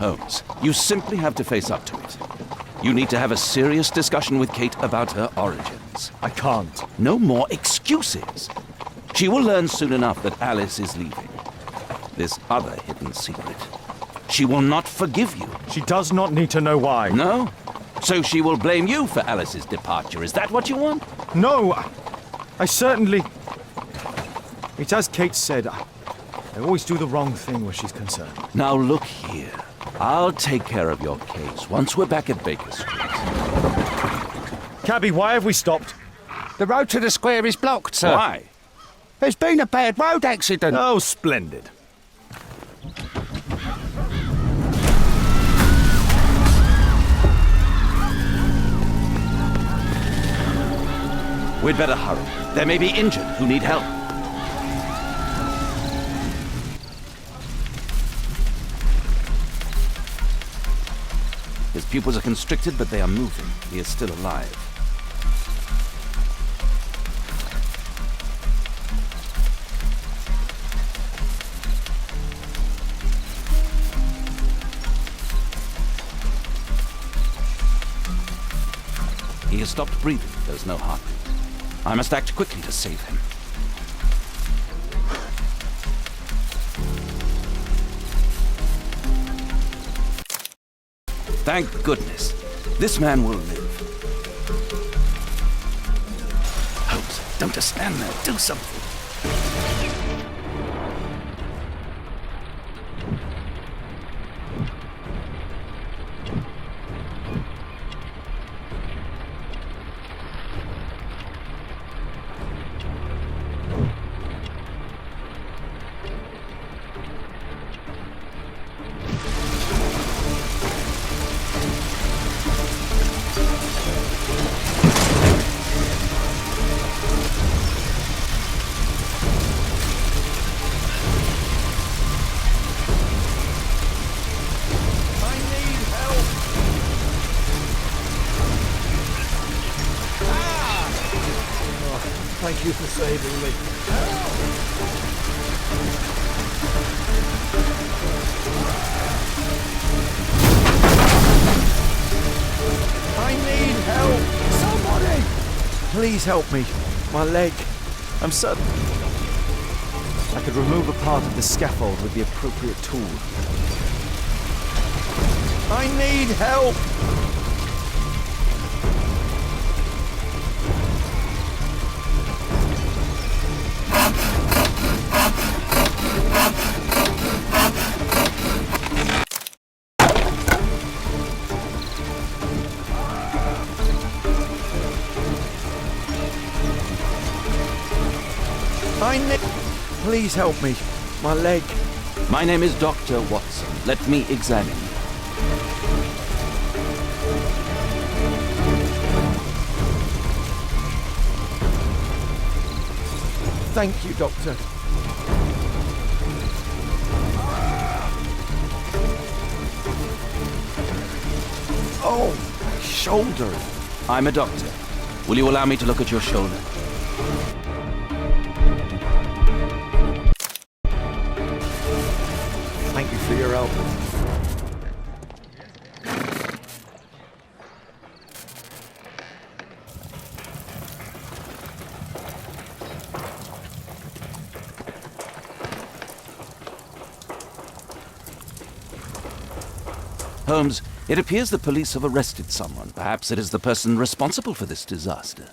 Holmes, you simply have to face up to it. You need to have a serious discussion with Kate about her origins. I can't. No more excuses. She will learn soon enough that Alice is leaving. This other hidden secret. She will not forgive you. She does not need to know why. No? So she will blame you for Alice's departure. Is that what you want? No! I certainly... It's as Kate said, I always do the wrong thing where she's concerned. Now look here. I'll take care of your case once we're back at Baker Street. Cabby, why have we stopped? The road to the square is blocked, sir. Why? There's been a bad road accident. Oh, splendid. We'd better hurry. There may be injured who need help. His pupils are constricted, but they are moving. He is still alive. He has stopped breathing. There's no heartbeat. I must act quickly to save him. Thank goodness. This man will live. Holmes, don't just stand there. Do something. Thank you for saving me. I need help! Somebody! Please help me. My leg. I'm certain I could remove a part of the scaffold with the appropriate tool. I need help! Please help me. My leg. My name is Dr. Watson. Let me examine you. Thank you, Doctor. Oh, my shoulder. I'm a doctor. Will you allow me to look at your shoulder? Thank you for your help. Holmes, it appears the police have arrested someone. Perhaps it is the person responsible for this disaster.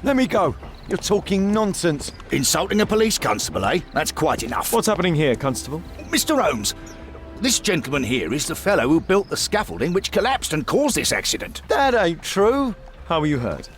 Let me go. You're talking nonsense. Insulting a police constable, eh? That's quite enough. What's happening here, Constable? Mr. Holmes, this gentleman here is the fellow who built the scaffolding which collapsed and caused this accident. That ain't true. How were you hurt?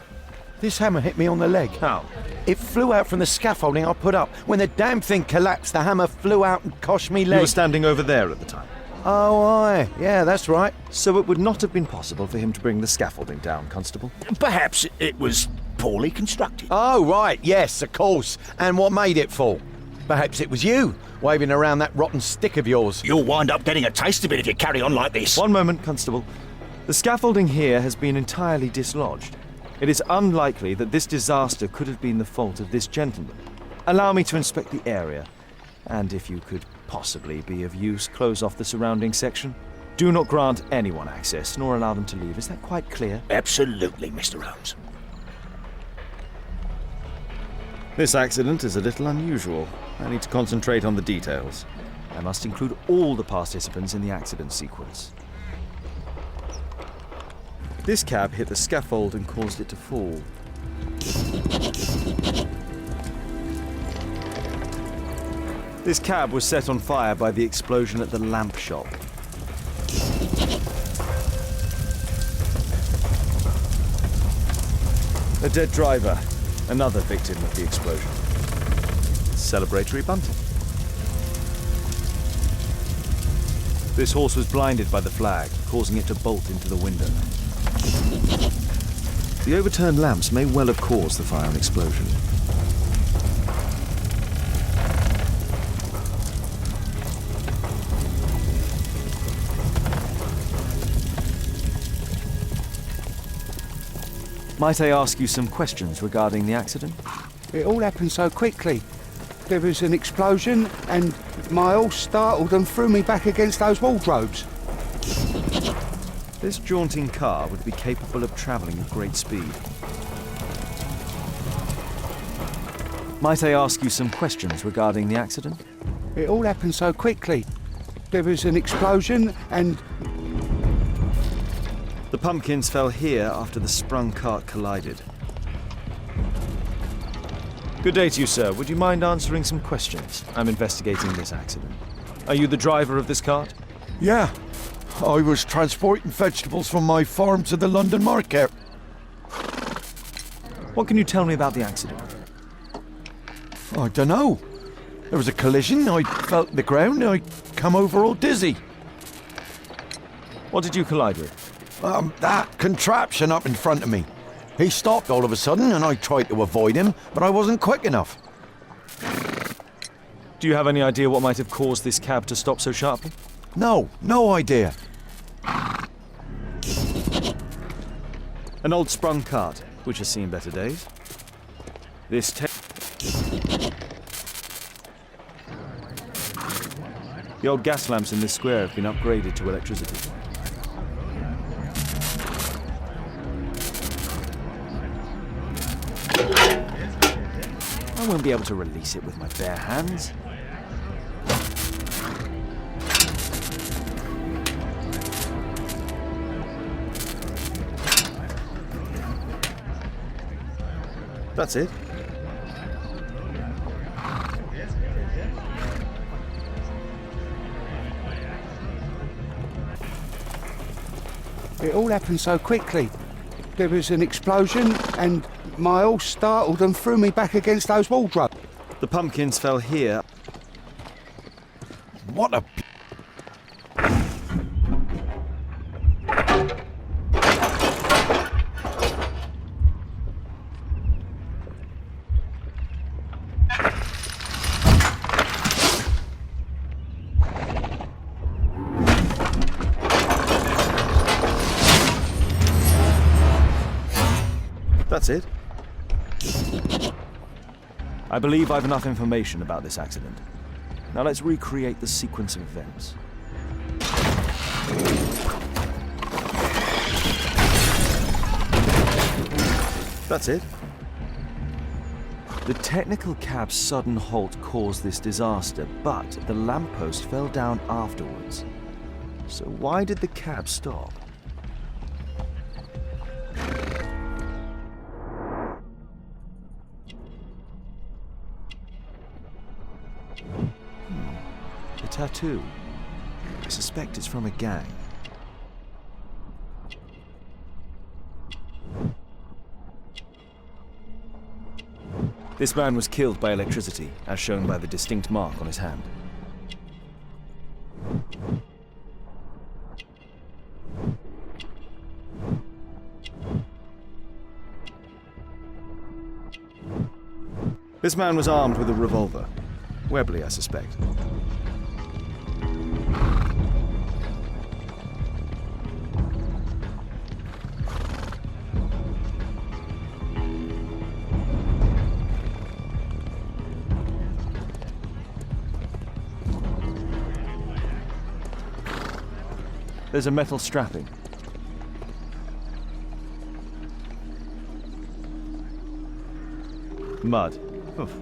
This hammer hit me on the leg. How? It flew out from the scaffolding I put up. When the damn thing collapsed, the hammer flew out and coshed me leg. You were standing over there at the time. Oh, aye. Yeah, that's right. So it would not have been possible for him to bring the scaffolding down, Constable? Perhaps it was poorly constructed. Oh, right. Yes, of course. And what made it fall? Perhaps it was you, waving around that rotten stick of yours. You'll wind up getting a taste of it if you carry on like this. One moment, Constable. The scaffolding here has been entirely dislodged. It is unlikely that this disaster could have been the fault of this gentleman. Allow me to inspect the area, and if you could possibly be of use, close off the surrounding section. Do not grant anyone access, nor allow them to leave. Is that quite clear? Absolutely, Mr. Holmes. This accident is a little unusual. I need to concentrate on the details. I must include all the participants in the accident sequence. This cab hit the scaffold and caused it to fall. This cab was set on fire by the explosion at the lamp shop. A dead driver, another victim of the explosion. Celebratory bunting. This horse was blinded by the flag, causing it to bolt into the window. The overturned lamps may well have caused the fire and explosion. Might I ask you some questions regarding the accident? It all happened so quickly. There was an explosion and my horse startled and threw me back against those wardrobes. This jaunting car would be capable of travelling at great speed. Might I ask you some questions regarding the accident? It all happened so quickly. There was an explosion and... The pumpkins fell here after the sprung cart collided. Good day to you, sir. Would you mind answering some questions? I'm investigating this accident. Are you the driver of this cart? Yeah, I was transporting vegetables from my farm to the London market. What can you tell me about the accident? I don't know. There was a collision, I felt the ground, I come over all dizzy. What did you collide with? That contraption up in front of me. He stopped all of a sudden and I tried to avoid him, but I wasn't quick enough. Do you have any idea what might have caused this cab to stop so sharply? No idea. An old sprung cart, which has seen better days. This The old gas lamps in this square have been upgraded to electricity. I won't be able to release it with my bare hands. That's it. It all happened so quickly. There was an explosion and my horse startled and threw me back against those wardrobes. The pumpkins fell here. What a... That's it. I believe I've enough information about this accident. Now let's recreate the sequence of events. That's it. The technical cab's sudden halt caused this disaster, but the lamppost fell down afterwards. So why did the cab stop? A tattoo. I suspect it's from a gang. This man was killed by electricity, as shown by the distinct mark on his hand. This man was armed with a revolver. Webley, I suspect. There's a metal strapping. Mud. Oof,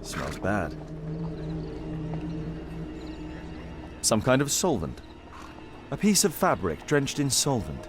smells bad. Some kind of solvent. A piece of fabric drenched in solvent.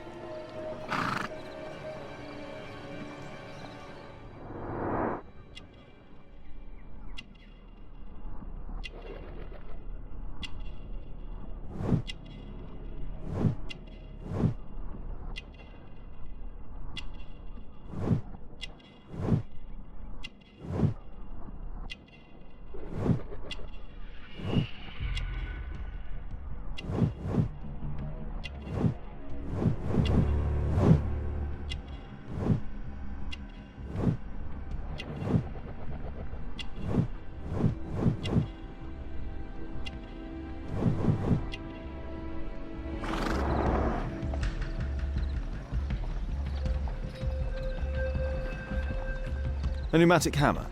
A pneumatic hammer.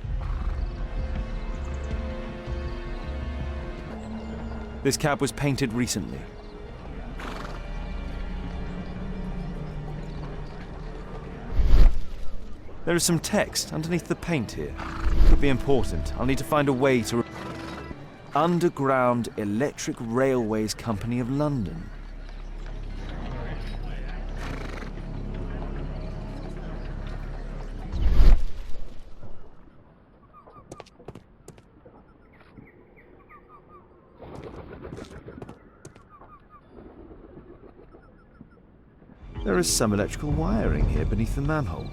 This cab was painted recently. There is some text underneath the paint here. Could be important. I'll need to find a way to... Underground Electric Railways Company of London. There is some electrical wiring here beneath the manhole.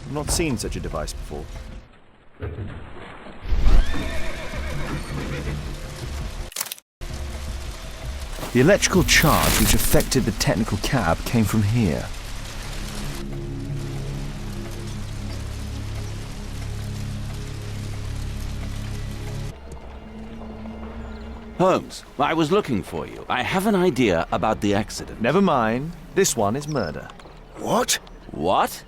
I've not seen such a device before. The electrical charge which affected the technical cab came from here. Holmes, I was looking for you. I have an idea about the accident. Never mind. This one is murder. What? What?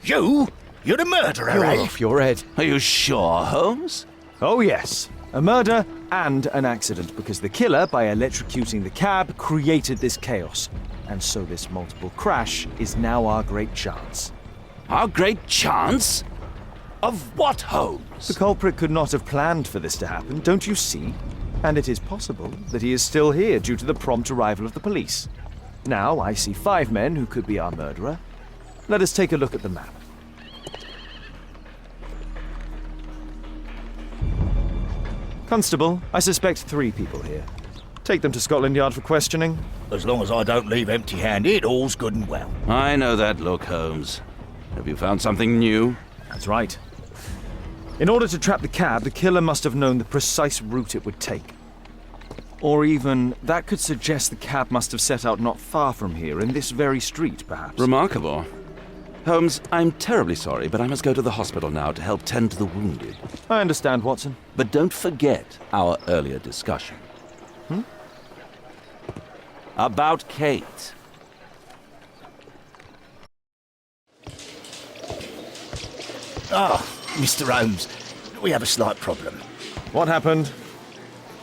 You? You're the murderer, You're eh? off your head. Are you sure, Holmes? Oh yes, a murder and an accident, because the killer, by electrocuting the cab, created this chaos. And so this multiple crash is now our great chance. Our great chance? Of what, Holmes? The culprit could not have planned for this to happen, don't you see? And it is possible that he is still here due to the prompt arrival of the police. Now I see 5 men who could be our murderer. Let us take a look at the map. Constable, I suspect 3 people here. Take them to Scotland Yard for questioning. As long as I don't leave empty-handed, all's good and well. I know that look, Holmes. Have you found something new? That's right. In order to trap the cab, the killer must have known the precise route it would take. Or even, that could suggest the cab must have set out not far from here, in this very street, perhaps. Remarkable. Holmes, I'm terribly sorry, but I must go to the hospital now to help tend to the wounded. I understand, Watson. But don't forget our earlier discussion. About Kate. Ah, Mr. Holmes, we have a slight problem. What happened?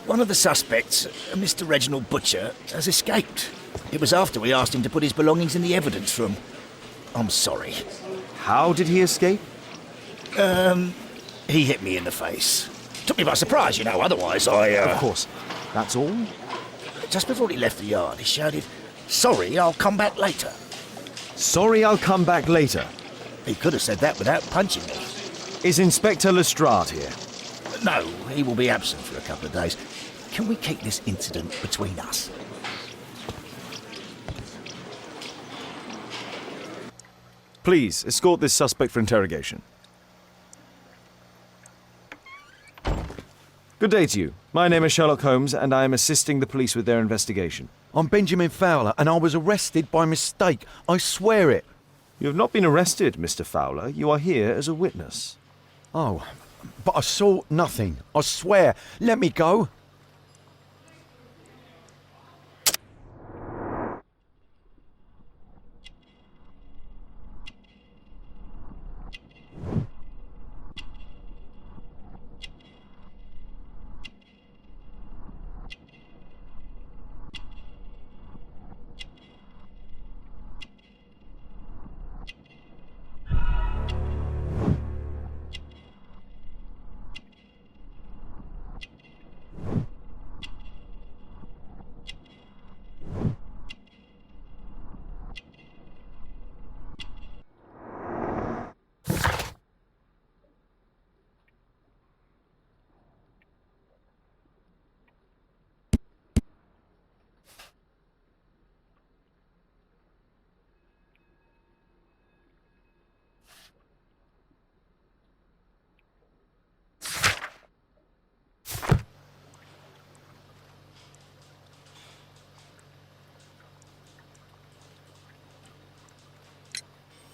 One of the suspects, Mr. Reginald Butcher, has escaped. It was after we asked him to put his belongings in the evidence room. I'm sorry. How did he escape? He hit me in the face. Took me by surprise, you know, otherwise Of course. That's all? Just before he left the yard, he shouted, "Sorry, I'll come back later." Sorry, I'll come back later. He could have said that without punching me. Is Inspector Lestrade here? No, he will be absent for a couple of days. Can we keep this incident between us? Please, escort this suspect for interrogation. Good day to you. My name is Sherlock Holmes, and I am assisting the police with their investigation. I'm Benjamin Fowler, and I was arrested by mistake. I swear it. You have not been arrested, Mr. Fowler. You are here as a witness. Oh, but I saw nothing. I swear. Let me go.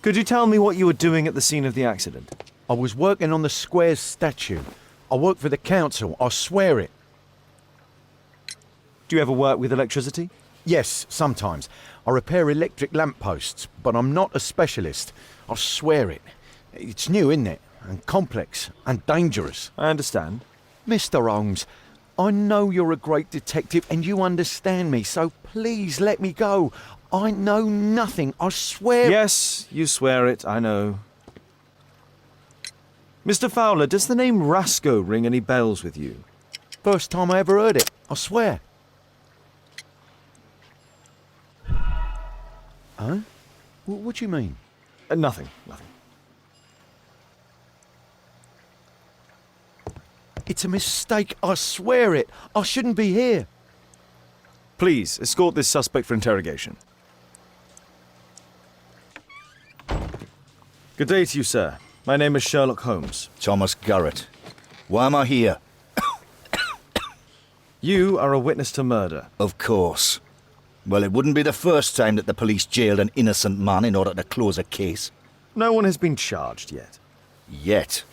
Could you tell me what you were doing at the scene of the accident? I was working on the square's statue. I work for the council. I swear it. Do you ever work with electricity? Yes, sometimes. I repair electric lampposts, but I'm not a specialist. I swear it. It's new, isn't it? And complex and dangerous. I understand. Mr. Holmes, I know you're a great detective and you understand me, so please let me go. I know nothing, I swear. Yes, you swear it, I know. Mr. Fowler, does the name Rasco ring any bells with you? First time I ever heard it, I swear. Huh? What do you mean? Nothing. It's a mistake, I swear it. I shouldn't be here. Please, escort this suspect for interrogation. Good day to you, sir. My name is Sherlock Holmes. Thomas Garrett. Why am I here? You are a witness to murder. Of course. Well, it wouldn't be the first time that the police jailed an innocent man in order to close a case. No one has been charged yet. Yet.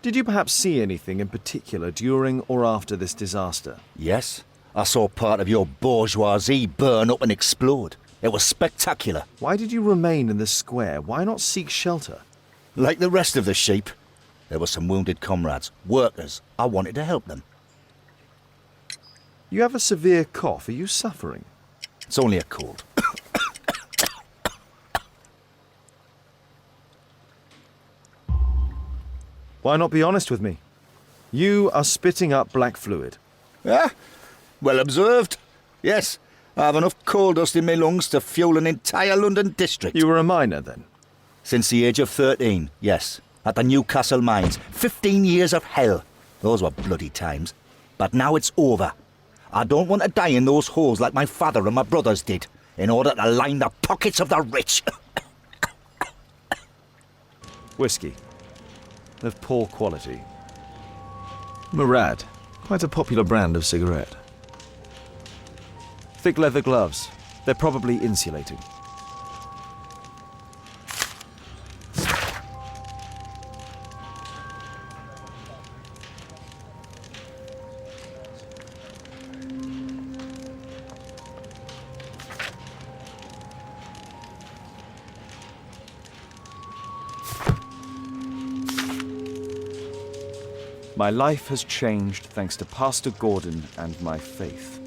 Did you perhaps see anything in particular during or after this disaster? Yes, I saw part of your bourgeoisie burn up and explode. It was spectacular. Why did you remain in the square? Why not seek shelter? Like the rest of the sheep, there were some wounded comrades, workers. I wanted to help them. You have a severe cough. Are you suffering? It's only a cold. Why not be honest with me? You are spitting up black fluid. Ah, well observed. Yes, I have enough coal dust in my lungs to fuel an entire London district. You were a miner then? Since the age of 13, yes. At the Newcastle mines. 15 years of hell. Those were bloody times. But now it's over. I don't want to die in those holes like my father and my brothers did, in order to line the pockets of the rich. Whiskey. Of poor quality. Murad. Quite a popular brand of cigarette. Thick leather gloves. They're probably insulating. My life has changed thanks to Pastor Gordon and my faith.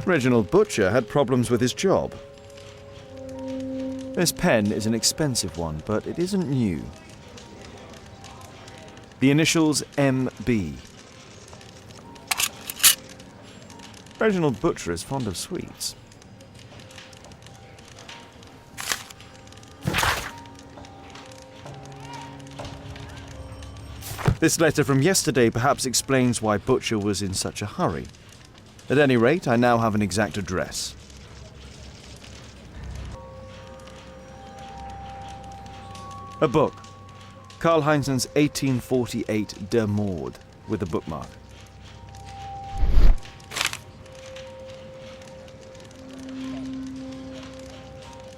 Reginald Butcher had problems with his job. This pen is an expensive one, but it isn't new. The initials MB. Reginald Butcher is fond of sweets. This letter from yesterday perhaps explains why Butcher was in such a hurry. At any rate, I now have an exact address. A book. Karl Heinzen's 1848 Der Mord, with a bookmark.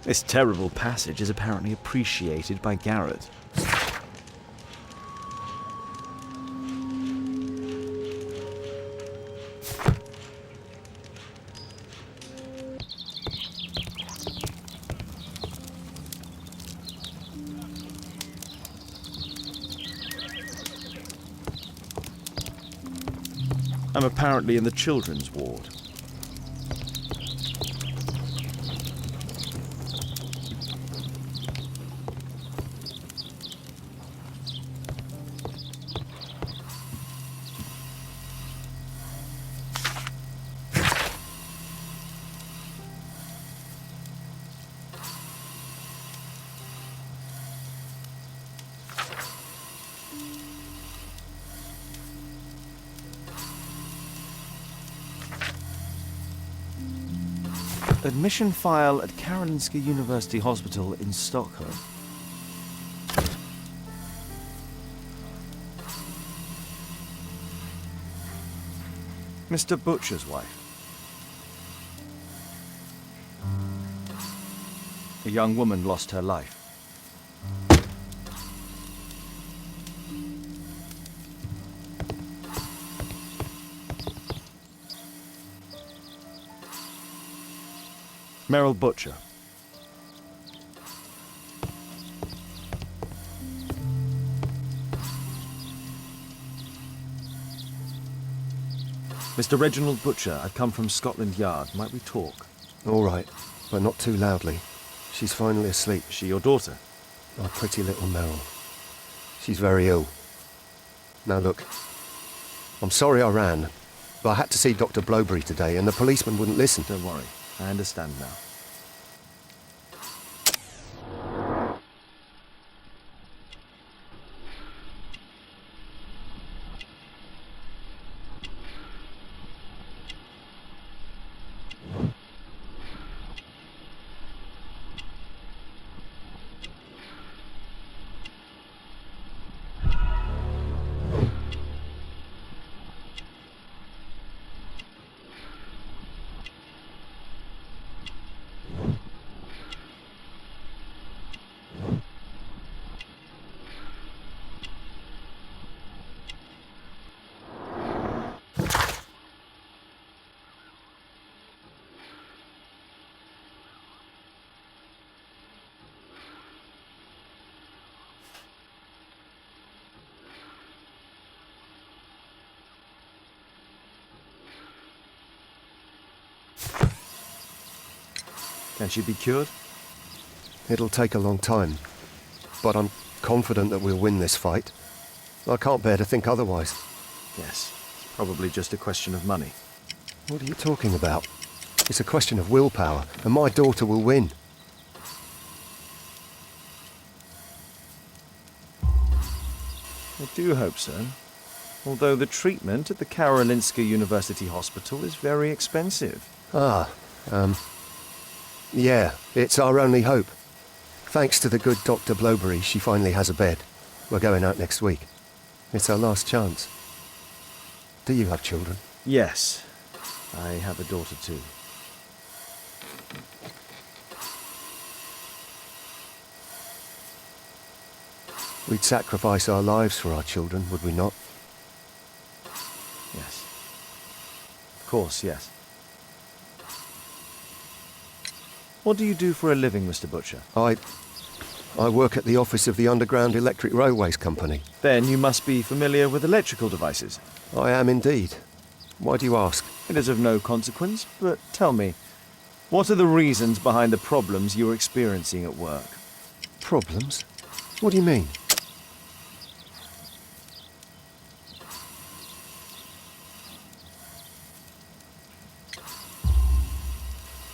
This terrible passage is apparently appreciated by Garrett. I'm apparently in the children's ward. Admission file at Karolinska University Hospital in Stockholm. Mr. Butcher's wife. A young woman lost her life. Merrill Butcher. Mr. Reginald Butcher, I've come from Scotland Yard. Might we talk? All right, but not too loudly. She's finally asleep. Is she your daughter? My pretty little Merrill. She's very ill. Now look, I'm sorry I ran, but I had to see Dr. Blowberry today and the policeman wouldn't listen. Don't worry, I understand now. Can she be cured? It'll take a long time, but I'm confident that we'll win this fight. I can't bear to think otherwise. Yes, it's probably just a question of money. What are you talking about? It's a question of willpower, and my daughter will win. I do hope so. Although the treatment at the Karolinska University Hospital is very expensive. Yeah, it's our only hope. Thanks to the good Dr. Blowberry, she finally has a bed. We're going out next week. It's our last chance. Do you have children? Yes, I have a daughter too. We'd sacrifice our lives for our children, would we not? Yes. Of course, yes. What do you do for a living, Mr. Butcher? I work at the office of the Underground Electric Railways Company. Then you must be familiar with electrical devices. I am indeed. Why do you ask? It is of no consequence, but tell me, what are the reasons behind the problems you're experiencing at work? Problems? What do you mean?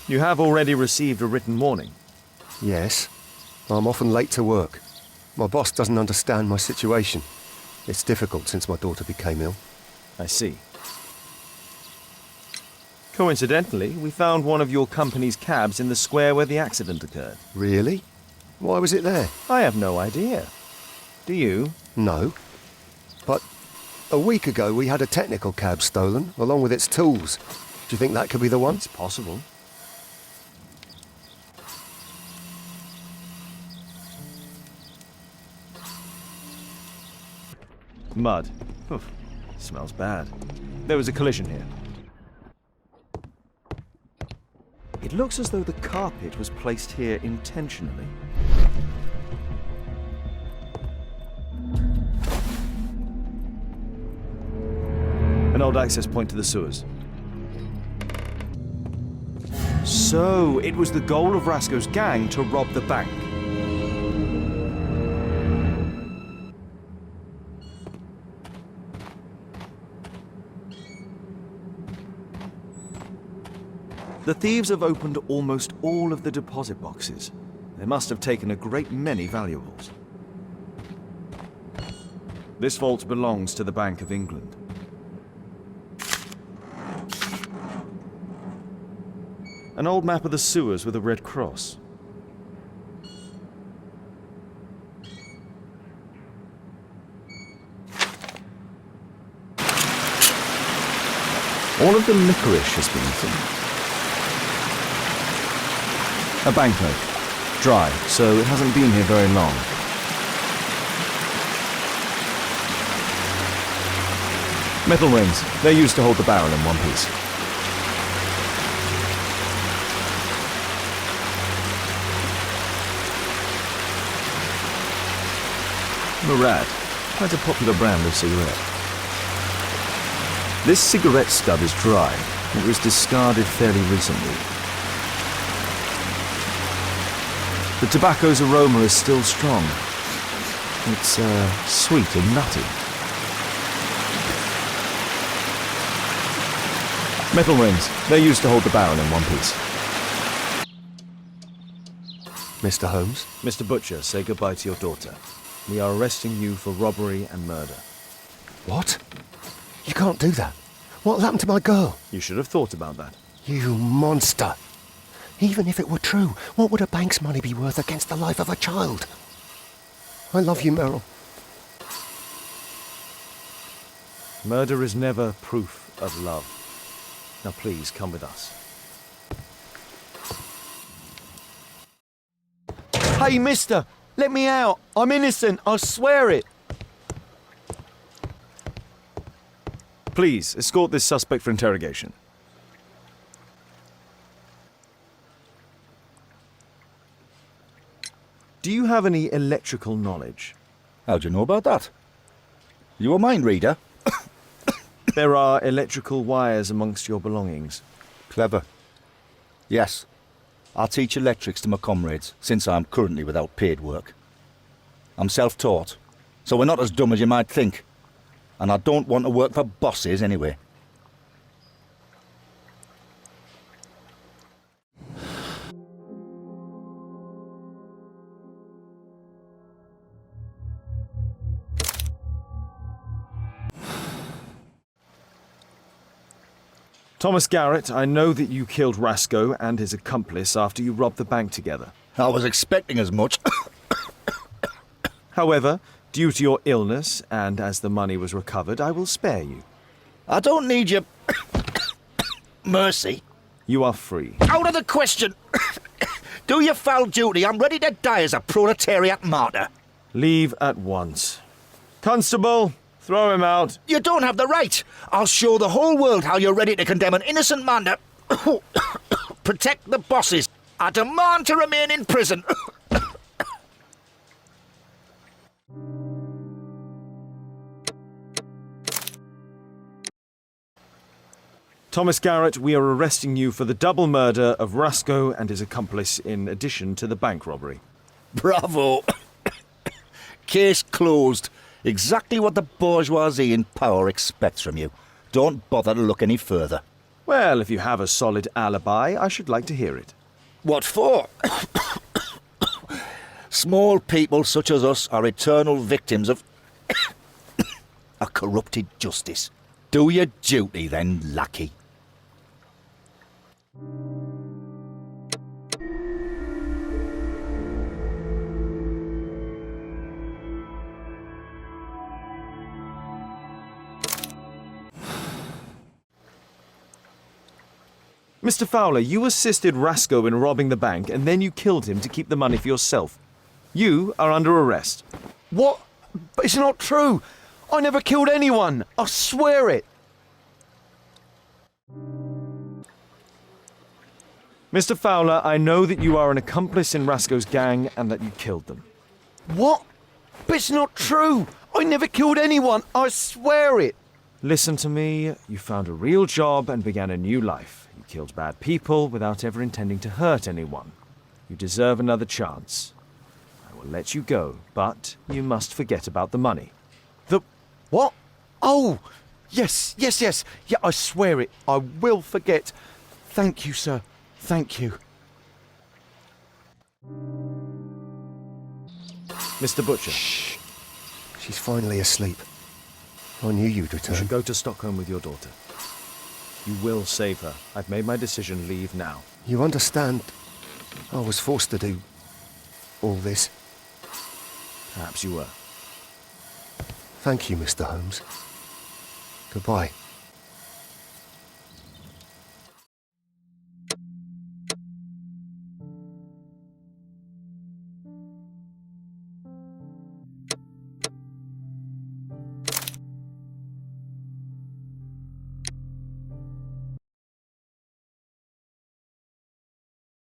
You have already received a written warning. Yes. I'm often late to work. My boss doesn't understand my situation. It's difficult since my daughter became ill. I see. Coincidentally, we found one of your company's cabs in the square where the accident occurred. Really? Why was it there? I have no idea. Do you? No. But a week ago we had a technical cab stolen, along with its tools. Do you think that could be the one? It's possible. Mud. Oof. Smells bad. There was a collision here. It looks as though the carpet was placed here intentionally. An old access point to the sewers. So, it was the goal of Rasco's gang to rob the bank. The thieves have opened almost all of the deposit boxes. They must have taken a great many valuables. This vault belongs to the Bank of England. An old map of the sewers with a red cross. All of the licorice has been eaten. A banknote. Dry, so it hasn't been here very long. Metal rings. They're used to hold the barrel in one piece. Murad. Quite a popular brand of cigarette. This cigarette stub is dry. It was discarded fairly recently. The tobacco's aroma is still strong. It's sweet and nutty. Metal rings. They're used to hold the barrel in one piece. Mr. Holmes? Mr. Butcher, say goodbye to your daughter. We are arresting you for robbery and murder. What? You can't do that. What'll happen to my girl? You should have thought about that. You monster! Even if it were true, what would a bank's money be worth against the life of a child? I love you, Meryl. Murder is never proof of love. Now please, come with us. Hey, mister! Let me out! I'm innocent, I swear it! Please, escort this suspect for interrogation. Do you have any electrical knowledge? How'd you know about that? You a mind reader? There are electrical wires amongst your belongings. Clever. Yes. I teach electrics to my comrades, since I'm currently without paid work. I'm self-taught, so we're not as dumb as you might think. And I don't want to work for bosses anyway. Thomas Garrett, I know that you killed Rasco and his accomplice after you robbed the bank together. I was expecting as much. However, due to your illness, and as the money was recovered, I will spare you. I don't need your mercy. You are free. Out of the question. Do your foul duty. I'm ready to die as a proletariat martyr. Leave at once. Constable, throw him out. You don't have the right. I'll show the whole world how you're ready to condemn an innocent man to protect the bosses. I demand to remain in prison. Thomas Garrett, we are arresting you for the double murder of Rasco and his accomplice in addition to the bank robbery. Bravo. Case closed. Exactly what the bourgeoisie in power expects from you. Don't bother to look any further. Well, if you have a solid alibi, I should like to hear it. What for? Small people such as us are eternal victims of a corrupted justice. Do your duty then, lackey. Mr. Fowler, you assisted Rasco in robbing the bank and then you killed him to keep the money for yourself. You are under arrest. What? But it's not true. I never killed anyone. I swear it. Mr. Fowler, I know that you are an accomplice in Rasco's gang and that you killed them. What? But it's not true. I never killed anyone. I swear it. Listen to me. You found a real job and began a new life. You killed bad people without ever intending to hurt anyone. You deserve another chance. I will let you go, but you must forget about the money. The what? Oh, yes. Yeah, I swear it. I will forget. Thank you, sir. Thank you. Mr. Butcher. Shh. She's finally asleep. I knew you'd You return. should go to Stockholm with your daughter. You will save her. I've made my decision. Leave now. You understand, I was forced to do all this. Perhaps you were. Thank you, Mr. Holmes. Goodbye.